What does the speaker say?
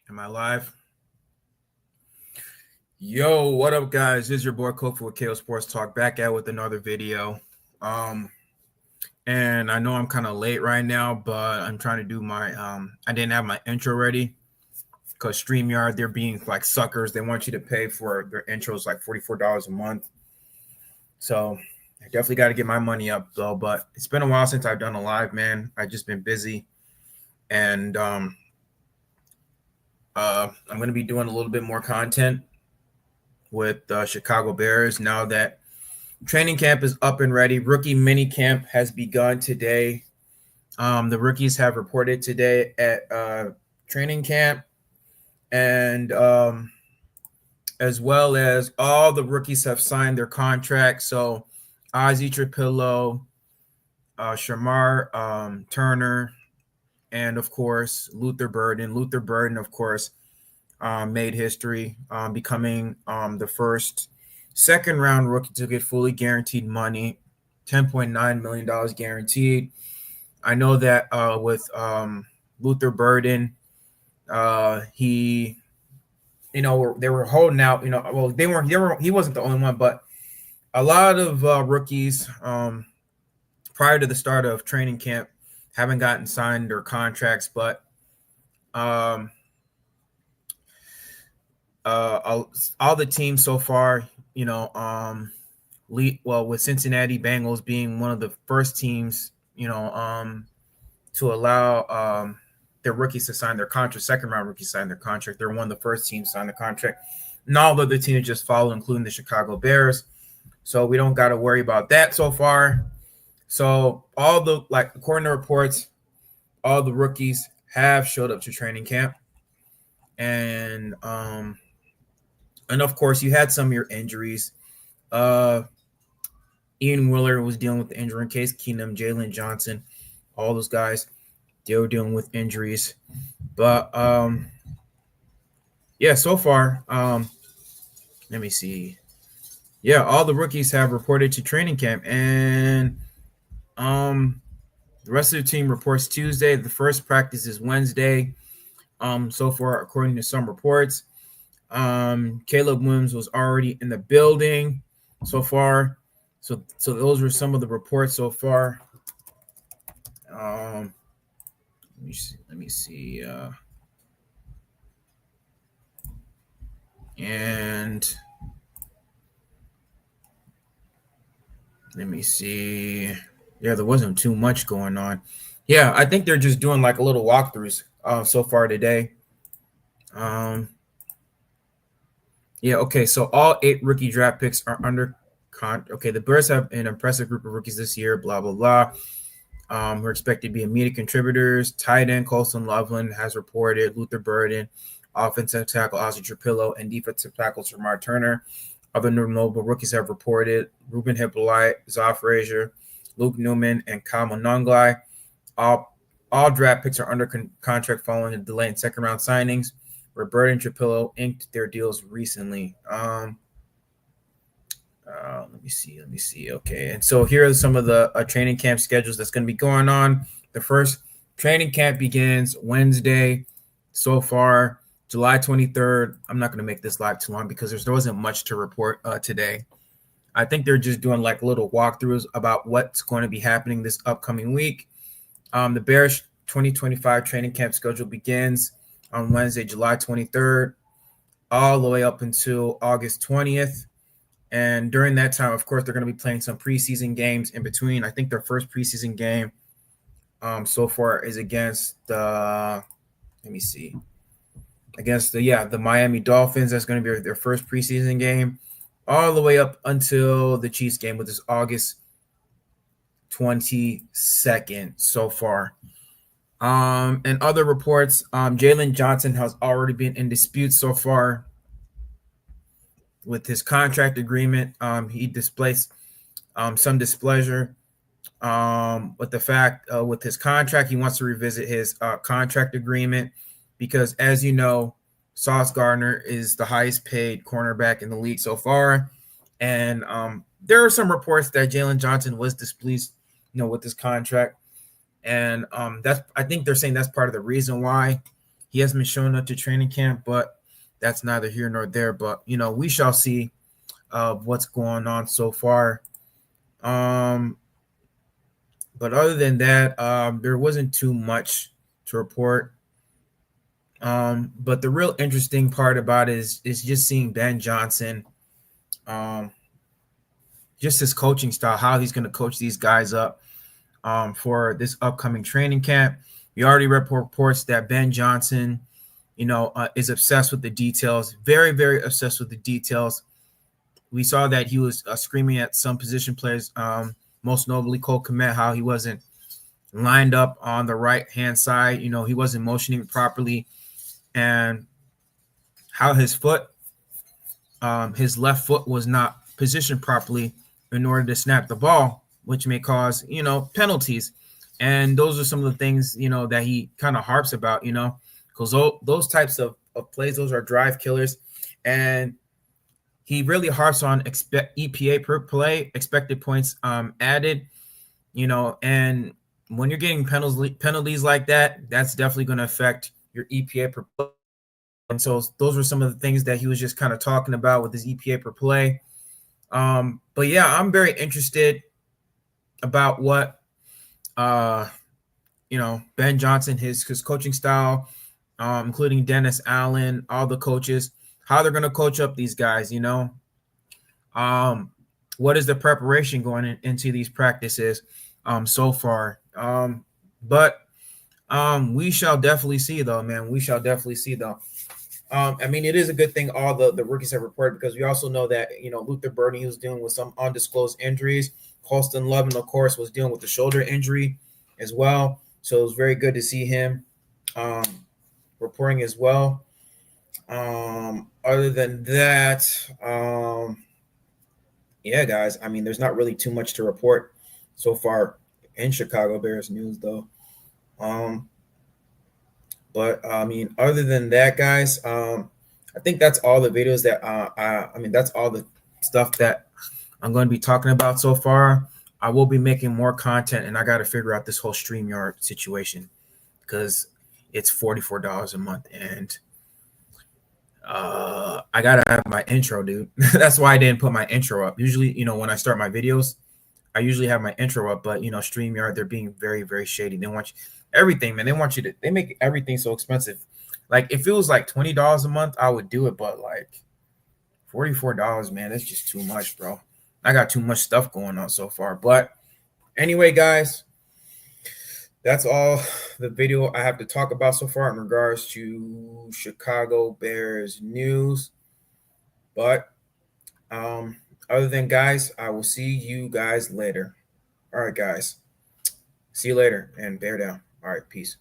Am I live? Yo, what up, guys? This is your boy Kofi with KO Sports Talk back at with another video. Um, and I know I'm kind of late right now, but I'm trying to do my I didn't have my intro ready because StreamYard, they're being like suckers. They want you to pay for their intros like $44 a month. So I definitely got to get my money up though. But it's been a while since I've done a live, man. I've just been busy, and I'm gonna be doing a little bit more content with Chicago Bears now that training camp is up and ready. Rookie mini camp has begun today. The rookies have reported today at training camp, and as well as all the rookies have signed their contracts. So Ozzie Trapillo, Shamar Turner, and of course Luther Burden. Luther Burden, of course, made history, becoming the first second-round rookie to get fully guaranteed money, $10.9 million guaranteed. I know that with Luther Burden, he, they were holding out. Well, they weren't. He wasn't the only one, but a lot of rookies prior to the start of training camp haven't gotten signed their contracts, but all the teams so far, with Cincinnati Bengals being one of the first teams, to allow their rookies to sign their contract, second round rookies sign their contract. They're one of the first teams to sign the contract. And all the other teams just follow, including the Chicago Bears. So we don't got to worry about that so far. So according to reports, all the rookies have showed up to training camp. And of course, you had some of your injuries. Ian Willer was dealing with the injury in Case Keenum, Jalen Johnson, all those guys, they were dealing with injuries. But so far, let me see. Yeah, all the rookies have reported to training camp, and the rest of the team reports Tuesday. The first practice is Wednesday. So far, according to some reports, Caleb Williams was already in the building so far. So those were some of the reports so far. Let me see. And let me see. Yeah, there wasn't too much going on. Yeah, I think they're just doing like a little walkthroughs so far today. Yeah, okay. So all 8 rookie draft picks are under okay, the Bears have an impressive group of rookies this year, blah, blah, blah. We're expected to be immediate contributors. Tight end Colson Loveland has reported. Luther Burden, offensive tackle Ozzie Trapillo, and defensive tackle Shamar Turner. Other notable rookies have reported Ruben Hippolyte, Zoff Frazier, Luke Newman, and Kyle Mononglai. All draft picks are under contract following a delay in second-round signings, where Burden and Trapillo inked their deals recently. Let me see. Okay, and so here are some of the training camp schedules that's going to be going on. The first training camp begins Wednesday. So far, July 23rd. I'm not going to make this live too long because there wasn't much to report today. I think they're just doing like little walkthroughs about what's going to be happening this upcoming week. The Bears 2025 training camp schedule begins on Wednesday, July 23rd, all the way up until August 20th. And during that time, of course, they're going to be playing some preseason games in between. I think their first preseason game so far is against the Miami Dolphins. That's going to be their first preseason game, all the way up until the Chiefs game, which is August 22nd so far. And other reports, Jalen Johnson has already been in dispute so far with his contract agreement. He displays some displeasure with the fact with his contract. He wants to revisit his contract agreement because, as you know, Sauce Gardner is the highest paid cornerback in the league so far. And there are some reports that Jalen Johnson was displeased, with his contract. And I think they're saying that's part of the reason why He hasn't been showing up to training camp, but that's neither here nor there. But we shall see what's going on so far. But other than that, there wasn't too much to report. But the real interesting part about it is just seeing Ben Johnson, um, just his coaching style, how he's going to coach these guys up for this upcoming training camp. We already read reports that Ben Johnson, is obsessed with the details, very, very obsessed with the details. We saw that he was screaming at some position players, most notably Cole Kmet, how he wasn't lined up on the right-hand side. He wasn't motioning properly, and how his left foot was not positioned properly in order to snap the ball, which may cause, penalties. And those are some of the things, that he kind of harps about, because those types of plays, those are drive killers. And he really harps on EPA per play, expected points added, and when you're getting penalties like that, that's definitely going to affect your EPA per play. And so those were some of the things that he was just kind of talking about with his EPA per play. But yeah, I'm very interested about what Ben Johnson, his coaching style, including Dennis Allen, all the coaches, how they're going to coach up these guys. What is the preparation going into these practices so far? But we shall definitely see, though, man. We shall definitely see, though. I mean, it is a good thing all the rookies have reported, because we also know that, Luther Burden, he was dealing with some undisclosed injuries. Colston Lovin, of course, was dealing with the shoulder injury as well. So it was very good to see him reporting as well. Other than that, yeah, guys, I mean, there's not really too much to report so far in Chicago Bears news, though. But I mean, other than that, guys, I think that's all the videos that I mean, that's all the stuff that I'm going to be talking about so far. I will be making more content, and I got to figure out this whole StreamYard situation, because it's $44 a month, and I gotta have my intro, dude. That's why I didn't put my intro up. Usually, when I start my videos, I usually have my intro up, but StreamYard, they're being very, very shady. They want you, everything, man. They make everything so expensive. Like, if it was like $20 a month, I would do it, but like $44, man, that's just too much, bro. I got too much stuff going on so far. But anyway, guys, that's all the video I have to talk about so far in regards to Chicago Bears news. But other than, guys, I will see you guys later. All right, guys. See you later, and bear down. All right, peace.